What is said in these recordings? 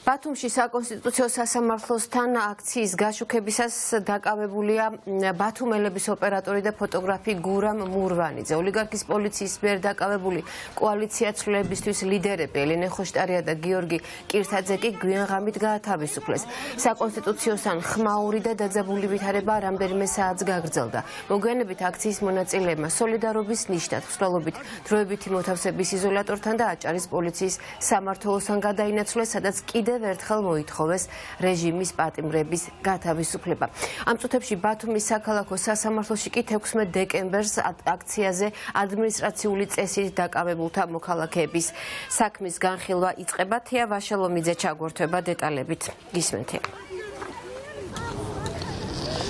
ბათუმში საკონსტიტუციო სასამართლოსთან აქციის გაშუქებისას დაკავებულია ბათუმელების ოპერატორი და ფოტოგრაფი გურამ მურვანიძე. ოლიგარქის პოლიციის მიერ დაკავებული კოალიცია ცვლილებისთვის ლიდერები ელენე ხოშტარია და გიორგი კირთაძე კი გვიანღამით გაათავისუფლეს. საკონსტიტუციოსთან ხმაური და დაძაბული ვითარება რამდენიმე საათს გაგრძელდა. მოგვიანებით აქციის მონაწილეებმა სოლიდარობის ნიშნად მსვლელობით დროებითი მოთავსების იზოლატორთან და აჭარის პოლიციის სამმართველოსთან გადაინაცვლეს, სადაც კიდევ ერთხელ მოითხოვეს რეჟიმის პატიმრების გათავისუფლება. ამ წუთებში ბათუმის საქალაქო სასამართლოში კი 16 დეკემბერს აქციაზე ადმინისტრაციული წესით დაკავებულთა მოქალაქეების საქმის განხილვა იწყება. თეა ვაშალომიძე ჩაგვერთვება დეტალებით. გისმენთ.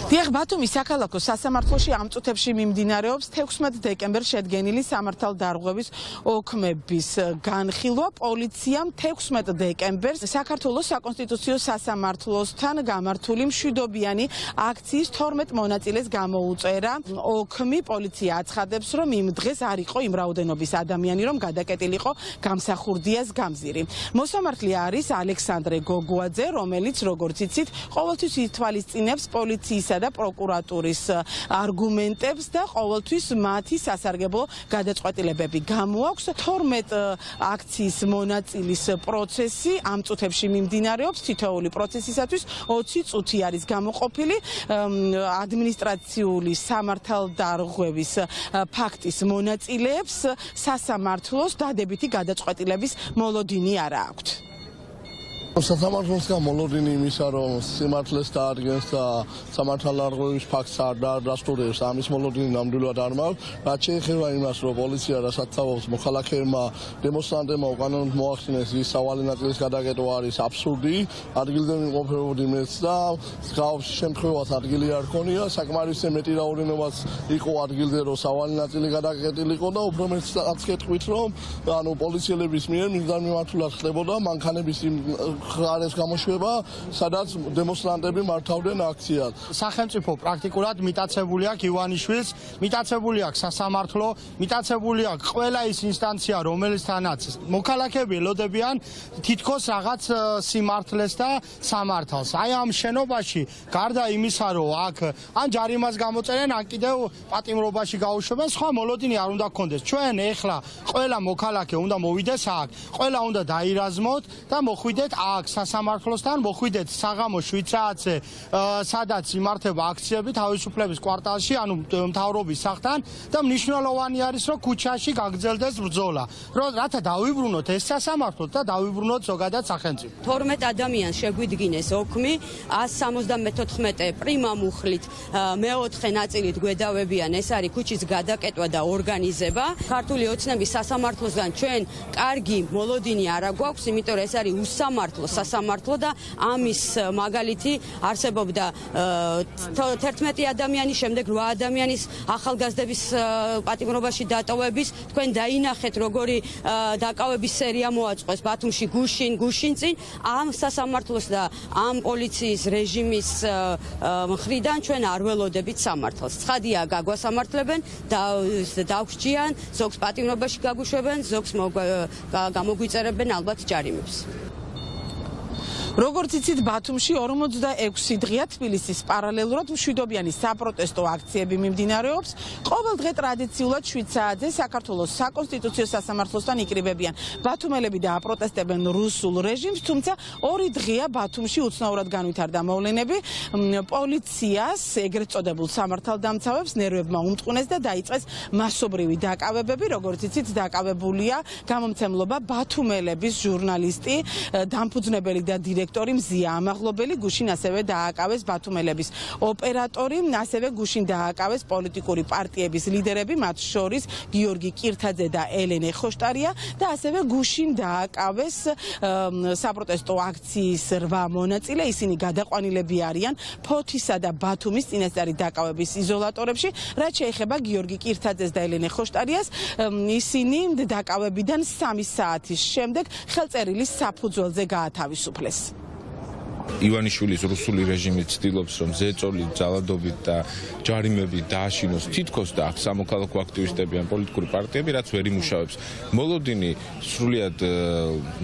დიახ, ბათუმის საქალაქო სასამართლოში ამ წუთებში მიმდინარეობს 16 დეკემბერს შედგენილი სამართალდარღვევის ოქმების განხილვა. პოლიციამ 16 დეკემბერს საქართველოს საკონსტიტუციო სასამართლოსთან გამართული მშვიდობიანი აქციის 12 მონაწილეს გამოუწერა ოქმი. პოლიცია აცხადებს, რომ იმ დღეს არ იყო იმ რაოდენობის ადამიანი, რომ გადაკეტილიყო გამსახურდიას გამზირი. მოსამართლე არის ალექსანდრე გოგუაძე, რომელიც, როგორც იცით, ყოველთვის ითვალისწინებს პოლიციისა და პროკურატურის არგუმენტებს და ყოველთვის მათი სასარგებლო გადაწყვეტილებები გამოაქვს. 12 აქციის მონაწილის პროცესი ამ წუთებში მიმდინარეობს. თითოეული პროცესისათვის 20 წუთი არის გამოყოფილი. ადმინისტრაციული სამართალდარღვევის ფაქტის მონაწილეებს სასამართლოს დადებითი გადაწყვეტილების მოლოდინი არ აქვთ. სასამართლოსგან მოლოდინი იმისა, რომ სიმართლეს დაადგენს და სამართალდარღვევის ფაქტს არ დაადასტურებს, ამის მოლოდინი ნამდვილად არ მაქვს. რაც შეეხება იმას, რომ პოლიცია რასაც თავობს მოქალაქეებმა დემონსტრანტებმა უკანონოდ მოახდინეს ის სავალი ნაწილის გადაკეტვა არის აბსურდი. ადგილზე ვიმყოფებოდი მეც და მსგავს შემთხვევას ადგილი არ ქონია. საკმარისზე მეტი რაოდენობაც იყო ადგილზე, რომ სავალი ნაწილი გადაკეტილიყო და უფრო მეცაც გეტყვით, რომ ანუ პოლიციელების მიერ მისდამიმართულად ხდებოდა მანქანების ხარეს გამოშვება, სადაც დემონსტრანტები მართავდნენ აქციას. სახელმწიფო პრაქტიკულად მიტაცებული აქვს ივანიშვილს, მიტაცებული აქვს სასამართლო, მიტაცებული აქვს ყველა ის ინსტანცია, რომელთანაც მოქალაქეები ელოდებიან თითქოს რაღაც სიმართლეს და სამართალს. აი ამ შენობაში, გარდა იმისა, რომ აქ ან ჯარიმას გამოწერენ, ან კიდევ პატიმრობაში გაუშვებენ, სხვა მოლოდინი არ უნდა გქონდეს. ჩვენ ეხლა ყველა მოქალაქე უნდა მოვიდეს აქ, ყველა უნდა დაირაზმოთ და მოხვიდეთ აქ სასამართლოსთან, მოხვიდეთ საღამო შვიცრააცზე, სადაც იმართება აქციები თავისუფლების კვარტალში, ანუ მთავრობის სახლთან და მნიშვნელოვანი არის, რომ ქუჩაში გაგრძელდეს ბრძოლა, რათა დავიბრუნოთ ეს სასამართლო და დავიბრუნოთ ზოგადად სახელმწიფო. 12 ადამიანს შეგვიდგინეს ოქმი, 174 პრიმა მუხლით, მეოთხე ნაწილით გვედავებიან, ეს არის ქუჩის გადაკეტვა და ორგანიზება. ქართული ოცნების სასამართლოსგან ჩვენ კარგი მოლოდინი არ აგვაქვს, იმიტომ რომ ეს არის უსამართლო სასამართლო და ამის მაგალითი არსებობდა 11 ადამიანის, შემდეგ 8 ადამიანის ახალგაზრდების პატიმრობაში დატოვების. თქვენ დაინახეთ, როგორი დაკავების სერია მოაწყვეს ბათუმში გუშინწინ. ამ სასამართლოს და ამ პოლიციის რეჟიმის მხრიდან ჩვენ არ ველოდებით სამართალს. ცხადია, გაგვასამართლებენ, დაგვჭიან, ზოგს პატიმრობაში გაგუშვებენ, ზოგს გამოგვიწერებენ ალბათ ჯარიმებს. როგორც იცით, ბათუმში 46 დღეა თბილისის პარალელურად მშვიდობიანი საპროტესტო აქციები მიმდინარეობს. ყოველ დღე ტრადიციულად 7 საათზე საქართველოს საკონსტიტუციო სასამართლოსთან იკრიბებიან ბათუმელები და აპროტესტებენ რუსულ რეჟიმს, თუმცა 2 დღეა ბათუმში უცნაურად განვითარდა მოვლენები. პოლიციას ეგრეთ წოდებულ სამართალდამცავებს ნერვებმა უმტყუნეს და დაიწყეს მასობრივი დაკავებები. როგორც იცით, დაკავებულია გამომცემლობა ბათუმელების ჟურნალისტი, დამფუძნებელი და დირექტორი მზია ამაღლობელი. გუშინ ასევე დააკავეს ბათუმელების ოპერატორი, ასევე გუშინ დააკავეს პოლიტიკური პარტიების ლიდერები, მათ შორის გიორგი კირთაძე და ელენე ხოშტარია და ასევე გუშინ დააკავეს საპროტესტო აქციის 8 მონაწილე. ისინი გადაყვანილები არიან ფოთისა და ბათუმის წინასწარი დაკავების იზოლატორებში. რაც შეეხება გიორგი კირთაძეს და ელენე ხოშტარიას, ისინი დაკავებიდან 3 საათის შემდეგ ხელწერილის საფუძველზე გაათავისუფლეს. ივანიშვილის რუსული რეჟიმი ცდილობს, რომ ზეწოლით, ძალადობით და ჯარიმებით დააშინოს თითქოს და აქ სამოქალაქო აქტივისტები ან პოლიტიკური პარტიები, რაც ვერ იმუშავებს. მოლოდინი სრულიად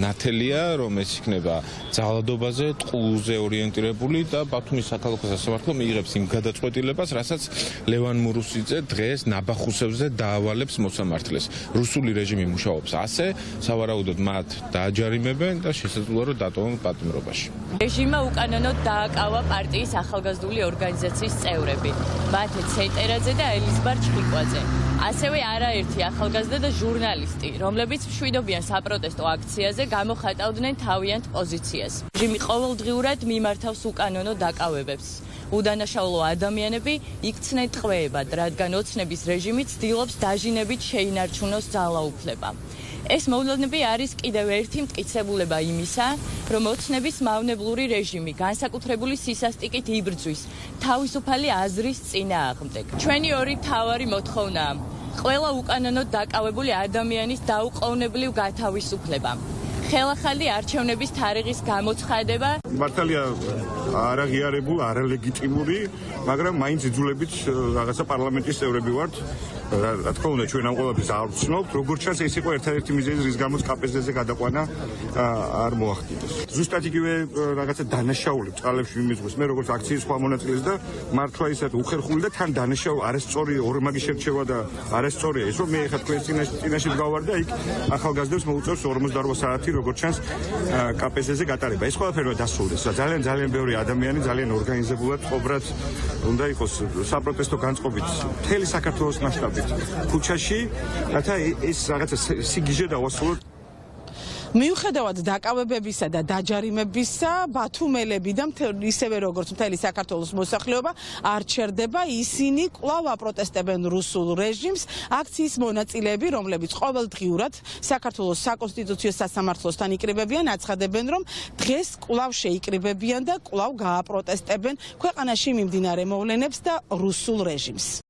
ნათელია, რომ ეს იქნება ძალადობაზე, ტყუზე ორიენტირებული და ბათუმის საქალაქო სასამართლო მიიღებს იმ გადაწყვეტილებას, რასაც ლევან მურუსიძე დღეს ნაბახუსებზე დაავალებს მოსამართლეს. რუსული რეჟიმი მუშაობს ასე, სავარაუდოდ მათ დააჯარიმებენ და შესაძლოა რომ დატოვონ პატიმრობაში. რეჟიმმა უკანონოდ დააკავა პარტიის ახალგაზრდული ორგანიზაციის წევრები, მათე ცეტერაძე და ელიზბარ ჩხიკვაძე. ასევე არაერთი ახალგაზრდა და ჟურნალისტი, რომლებიც მშვიდობიან საპროტესტო აქციაზე გამოხატავდნენ თავიანთ პოზიციას. რეჟიმი ყოველდღიურად მიმართავს უკანონო დაკავებებს. უდანაშაულო ადამიანები იქცნენ ტყვეებად, რადგან ოცნების რეჟიმი ცდილობს დაჟინებით შეინარჩუნოს ძალაუფლება. ეს მოვლენები არის კიდევ ერთი მტკიცებულება იმისა, რომ ოცნების მავნებლური რეჟიმი განსაკუთრებული სისასტიკით იბრძვის თავისუფალი აზრის წინააღმდეგ. ჩვენი ორი მთავარი მოთხოვნაა: ყველა უკანონოდ დაკავებული ადამიანის დაუყოვნებლივ გათავისუფლება. ხელახალი არჩევნების თარიღის გამოცხადება. მართალია არაღიარებულ, არალეგიტიმური, მაგრამ მაინც იძულებით რაღაცა პარლამენტის წევრები ვართ. რა თქმა უნდა, ჩვენ ამ ყველაფერს არ ვცნობთ, როგორც ჩანს, ეს იყო ერთ-ერთი მიზეზი, რის გამოც KPSZ-ზე გადაყვანა არ მოახდინეს. ზუსტად იგივე რაღაცა დანაშაული წყალებში მიმიძღვეს. მე როგორც აქციის სხვა მონაწილეს და მართლა ისეთ უხერხული და თან დანაშაული არასწორი ორმაგი შერჩევა და არასწორია ის, რომ მე ხა თქვენ წინაშე ვგავარ და იქ ახალგაზრდებს მოუწევს 48 საათი, როგორც ჩანს, KPSZ-ზე გატარება. ეს ყველაფერი დასრულდეს. ძალიან ბევრი ადამიანი ძალიან ორგანიზებულად, ყოფრად უნდა იყოს საპროტესტო განწყობით მთელი საქართველოს მასშტაბით ქუჩაში, რათა ეს რაღაცა სიგიჟე დავასრულოთ. მიუხედავად დაკავებებისა და დაჯარიმებისა, ბათუმელები და ისევე როგორც მთელი საქართველოს მოსახლეობა არ ჩერდება, ისინი კვლავ აპროტესტებენ რუსულ რეჟიმს. აქციის მონაწილეები, რომლებიც ყოველდღიურად საქართველოს საკონსტიტუციო სასამართლოსთან იკრიბებიან, აცხადებენ, რომ დღეს კვლავ შეიკრიბებიან და კვლავ გააპროტესტებენ ქვეყანაში მიმდინარე მოვლენებს და რუსულ რეჟიმს.